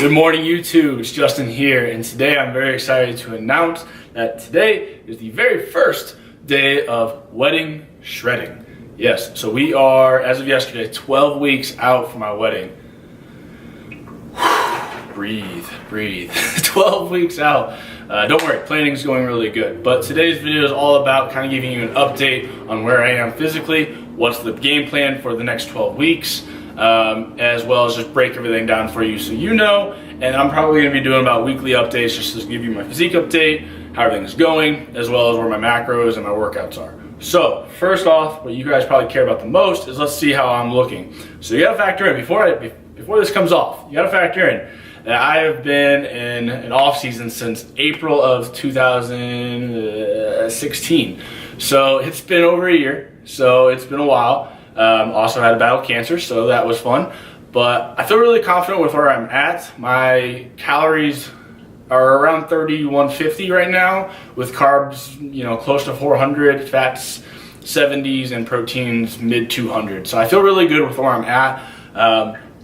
Good morning, YouTube. It's Justin here, and today I'm very excited to announce that today is the very first day of wedding shredding. Yes, so we are, as of yesterday, 12 weeks out from my wedding. Breathe. 12 weeks out. Don't worry, planning's going really good. But today's video is all about kind of giving you an update on where I am physically, what's the game plan for the next 12 weeks, as well as just break everything down for you so you know. And I'm probably going to be doing about weekly updates just to give you my physique update, how everything's going, as well as where my macros and my workouts are. So first off, what you guys probably care about the most is let's see how I'm looking. So you got to factor in, before this comes off, you got to factor in that I have been in an off season since April of 2016. So it's been over a year, so it's been a while. Also had a battle with cancer, so that was fun. But I feel really confident with where I'm at. My calories are around 3150 right now, with carbs, close to 400, fats 70s, and proteins mid 200. So I feel really good with where I'm at.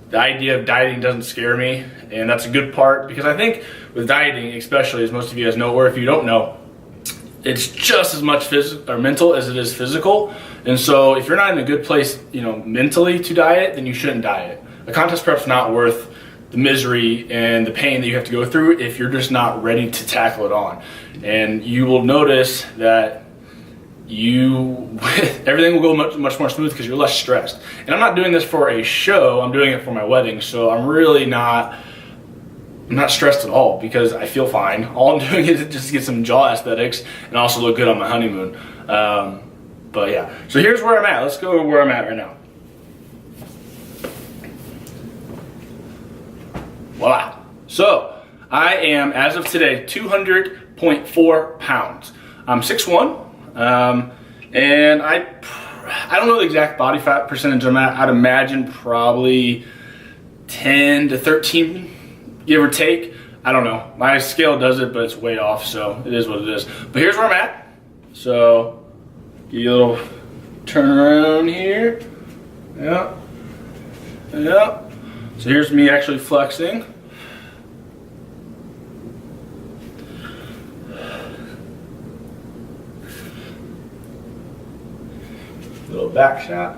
The idea of dieting doesn't scare me, and that's a good part, because I think with dieting, especially, as most of you guys know, or if you don't know, it's just as much mental as it is physical. And so if you're not in a good place, mentally to diet, then you shouldn't diet. A contest prep's not worth the misery and the pain that you have to go through if you're just not ready to tackle it on. And you will notice that everything will go much more smooth because you're less stressed. And I'm not doing this for a show, I'm doing it for my wedding, so I'm not stressed at all because I feel fine. All I'm doing is just get some jaw aesthetics and also look good on my honeymoon. But yeah, so here's where I'm at. Let's go where I'm at right now. Voila. So I am, as of today, 200.4 pounds. I'm 6'1", and I don't know the exact body fat percentage I'm at. I'd imagine probably 10 to 13, give or take. I don't know. My scale does it, but it's way off, so it is what it is. But here's where I'm at. So give you a little turn around here. Yep. So here's me actually flexing. Little back shot.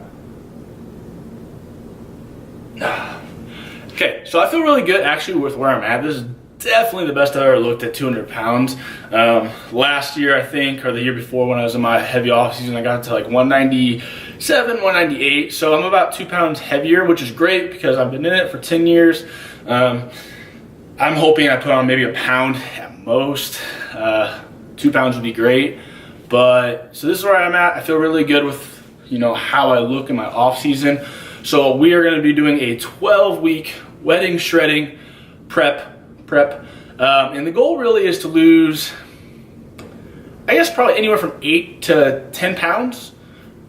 Okay, so I feel really good actually with where I'm at. This is definitely the best I've ever looked at 200 pounds. Last year, I think, or the year before when I was in my heavy off season, I got to like 197, 198. So I'm about 2 pounds heavier, which is great because I've been in it for 10 years. I'm hoping I put on maybe a pound at most. 2 pounds would be great. But so this is where I'm at. I feel really good with how I look in my off season. So we are going to be doing a 12-week wedding shredding prep. And the goal really is to lose, I guess, probably anywhere from 8 to 10 pounds.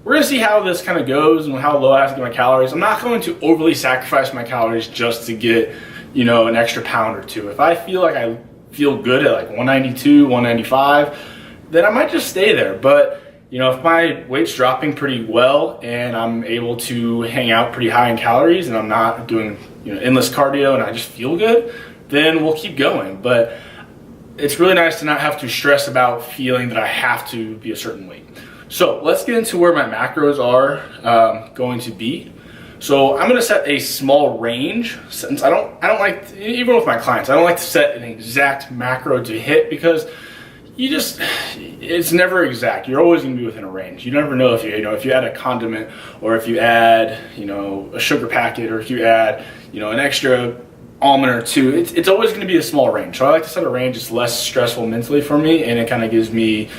We're going to see how this kind of goes and how low I have to get my calories. I'm not going to overly sacrifice my calories just to get, an extra pound or two. If I feel like I feel good at like 192, 195, then I might just stay there. But if my weight's dropping pretty well and I'm able to hang out pretty high in calories and I'm not doing endless cardio and I just feel good, then we'll keep going. But it's really nice to not have to stress about feeling that I have to be a certain weight. So let's get into where my macros are going to be. So I'm going to set a small range, since I don't like, even with my clients, I don't like to set an exact macro to hit, because it's never exact. You're always going to be within a range. You never know if if you add a condiment, or if you add, a sugar packet, or if you add, an extra almond or two. It's always going to be a small range. So I like to set a range. It's less stressful mentally for me, and it kind of gives me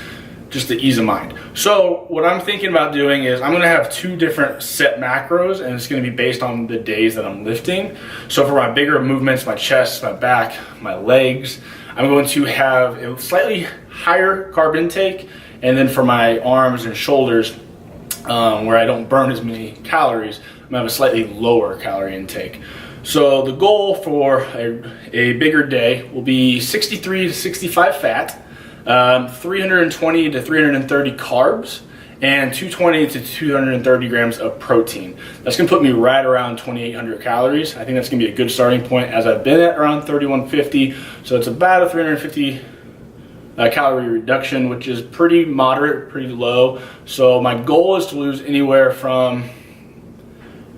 just the ease of mind. So what I'm thinking about doing is I'm going to have 2 different set macros, and it's going to be based on the days that I'm lifting. So for my bigger movements, my chest, my back, my legs, I'm going to have a slightly higher carb intake, and then for my arms and shoulders, where I don't burn as many calories, I'm going to have a slightly lower calorie intake. So the goal for a bigger day will be 63 to 65 fat, 320 to 330 carbs, and 220 to 230 grams of protein. That's gonna put me right around 2,800 calories. I think that's gonna be a good starting point, as I've been at around 3,150. So it's about a 350 calorie reduction, which is pretty moderate, pretty low. So my goal is to lose anywhere from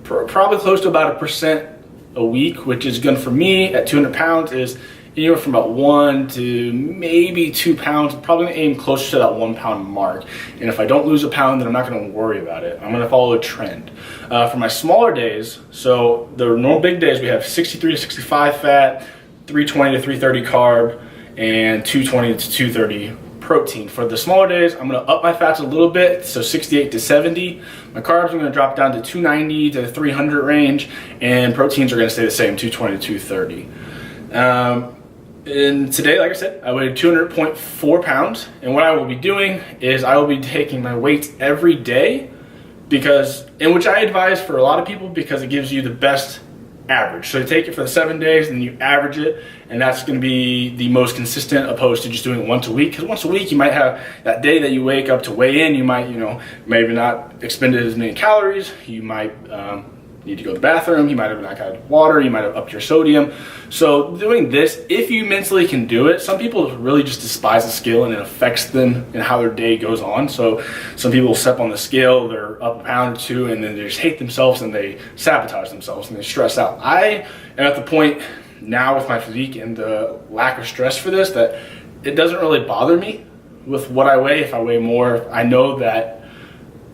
probably close to about 1% a week, which is good for me at 200 pounds is anywhere from about 1 to maybe 2 pounds. I'm probably gonna aim closer to that 1 pound mark. And if I don't lose a pound, then I'm not gonna worry about it. I'm gonna follow a trend. For my smaller days, so the normal big days, we have 63 to 65 fat, 320 to 330 carb, and 220 to 230 protein. For the smaller days, I'm gonna up my fats a little bit, so 68 to 70. My carbs I'm gonna drop down to 290 to 300 range, and proteins are gonna stay the same, 220 to 230. And today, like I said, I weighed 200.4 pounds, and what I will be doing is I will be taking my weights every day, which I advise for a lot of people because it gives you the best average. So you take it for the 7 days and you average it, and that's going to be the most consistent opposed to just doing it once a week. Because once a week you might have that day that you wake up to weigh in, you might, maybe not expended as many calories, you might need to go to the bathroom, you might have not had water, you might have upped your sodium. So doing this, if you mentally can do it, some people really just despise the scale and it affects them and how their day goes on. So some people step on the scale, they're up a pound or two, and then they just hate themselves and they sabotage themselves and they stress out. I am at the point now with my physique and the lack of stress for this that it doesn't really bother me with what I weigh. If I weigh more, I know that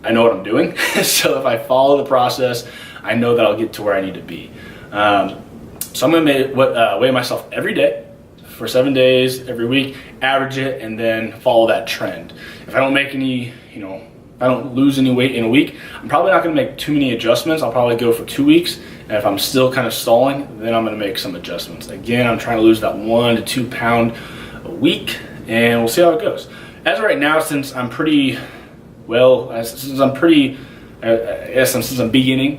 I know what I'm doing. So if I follow the process, I know that I'll get to where I need to be. So I'm gonna weigh myself every day for 7 days, every week, average it, and then follow that trend. If I don't make any, if I don't lose any weight in a week, I'm probably not gonna make too many adjustments. I'll probably go for 2 weeks. And if I'm still kind of stalling, then I'm gonna make some adjustments. Again, I'm trying to lose that 1 to 2 pound a week, and we'll see how it goes. As of right now, since I'm pretty, since I'm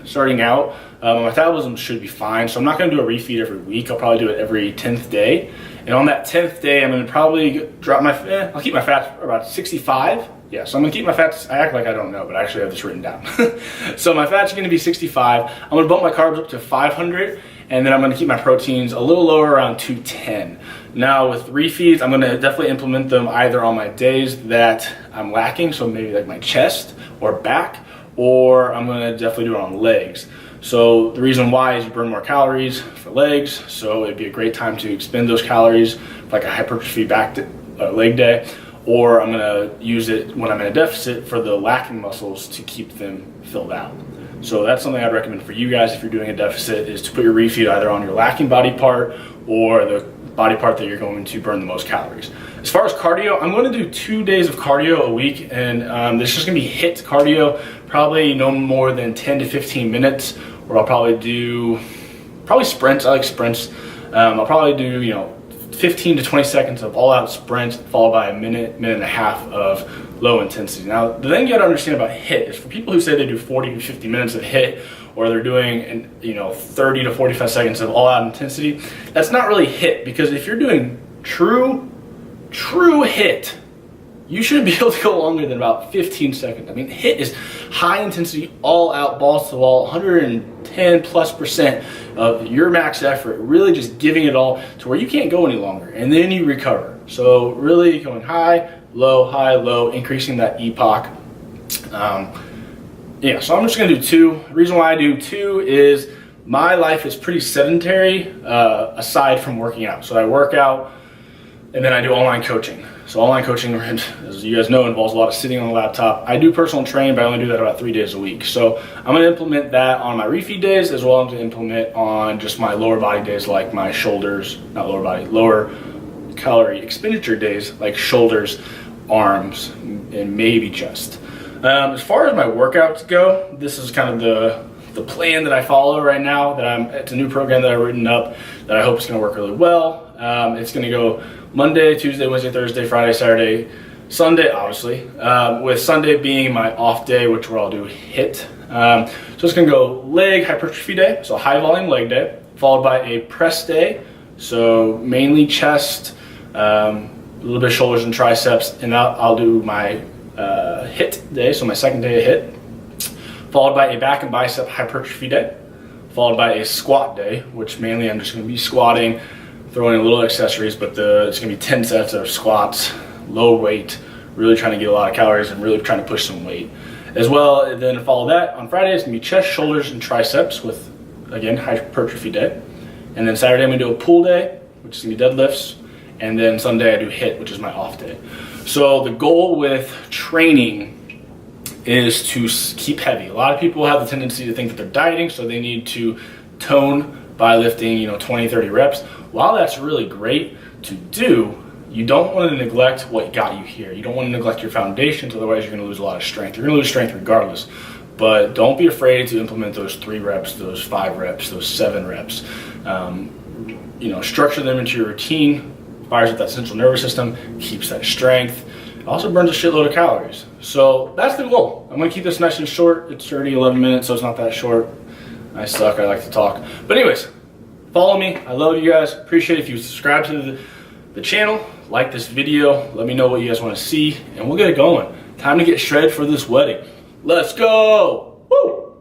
starting out, my metabolism should be fine. So I'm not gonna do a refeed every week. I'll probably do it every 10th day. And on that 10th day, I'm gonna probably drop I'll keep my fats about 65. Yeah, so I'm gonna keep my fats, I act like I don't know, but I actually have this written down. So my fats are gonna be 65. I'm gonna bump my carbs up to 500, and then I'm gonna keep my proteins a little lower, around 210. Now with refeeds, I'm gonna definitely implement them either on my days that I'm lacking, so maybe like my chest or back, or I'm gonna definitely do it on legs. So the reason why is you burn more calories for legs, so it'd be a great time to expend those calories for like a hypertrophy leg day, or I'm gonna use it when I'm in a deficit for the lacking muscles to keep them filled out. So that's something I'd recommend for you guys if you're doing a deficit, is to put your refeed either on your lacking body part or the body part that you're going to burn the most calories. As far as cardio, I'm going to do 2 days of cardio a week, and this is going to be HIIT cardio, probably no more than 10 to 15 minutes, where I'll probably do sprints. I like sprints. I'll probably do 15 to 20 seconds of all-out sprints, followed by a minute and a half of low intensity. Now, the thing you got to understand about HIIT is for people who say they do 40 to 50 minutes of HIIT, or they're doing 30 to 45 seconds of all-out intensity, that's not really HIIT, because if you're doing true HIIT, you shouldn't be able to go longer than about 15 seconds. I mean, HIIT is high intensity, all out, balls to the wall, 110+% of your max effort, really just giving it all to where you can't go any longer, and then you recover. So really going high, low, increasing that epoch. So I'm just gonna do 2. The reason why I do 2 is my life is pretty sedentary aside from working out. So I work out and then I do online coaching. So online coaching, as you guys know, involves a lot of sitting on the laptop. I do personal training, but I only do that about 3 days a week. So I'm gonna implement that on my refeed days, as well as to implement on just my lower body days, like my shoulders, lower calorie expenditure days, like shoulders, arms, and maybe chest. As far as my workouts go, this is kind of the plan that I follow right now. It's a new program that I've written up that I hope is going to work really well. It's going to go Monday, Tuesday, Wednesday, Thursday, Friday, Saturday, Sunday, obviously, with Sunday being my off day, which where I'll do HIIT. So it's going to go leg hypertrophy day, so high volume leg day, followed by a press day, so mainly chest, a little bit of shoulders and triceps, and I'll do my HIIT day, so my second day of HIIT, followed by a back and bicep hypertrophy day, followed by a squat day, which mainly I'm just going to be squatting, throwing in little accessories, but it's going to be 10 sets of squats, low weight, really trying to get a lot of calories and really trying to push some weight. As well, and then follow that, on Friday it's going to be chest, shoulders, and triceps with, again, hypertrophy day. And then Saturday I'm going to do a pull day, which is going to be deadlifts. And then Sunday I do HIIT, which is my off day. So the goal with training is to keep heavy. A lot of people have the tendency to think that they're dieting, so they need to tone by lifting, 20, 30 reps. While that's really great to do, you don't want to neglect what got you here. You don't want to neglect your foundations, otherwise you're going to lose a lot of strength. You're going to lose strength regardless. But don't be afraid to implement those 3 reps, those 5 reps, those 7 reps. Structure them into your routine. Fires up that central nervous system, keeps that strength. It also burns a shitload of calories. So that's the goal. I'm going to keep this nice and short. It's already 11 minutes, so it's not that short. I suck. I like to talk. But anyways, follow me. I love you guys. Appreciate it if you subscribe to the channel, like this video. Let me know what you guys want to see, and we'll get it going. Time to get shredded for this wedding. Let's go! Woo!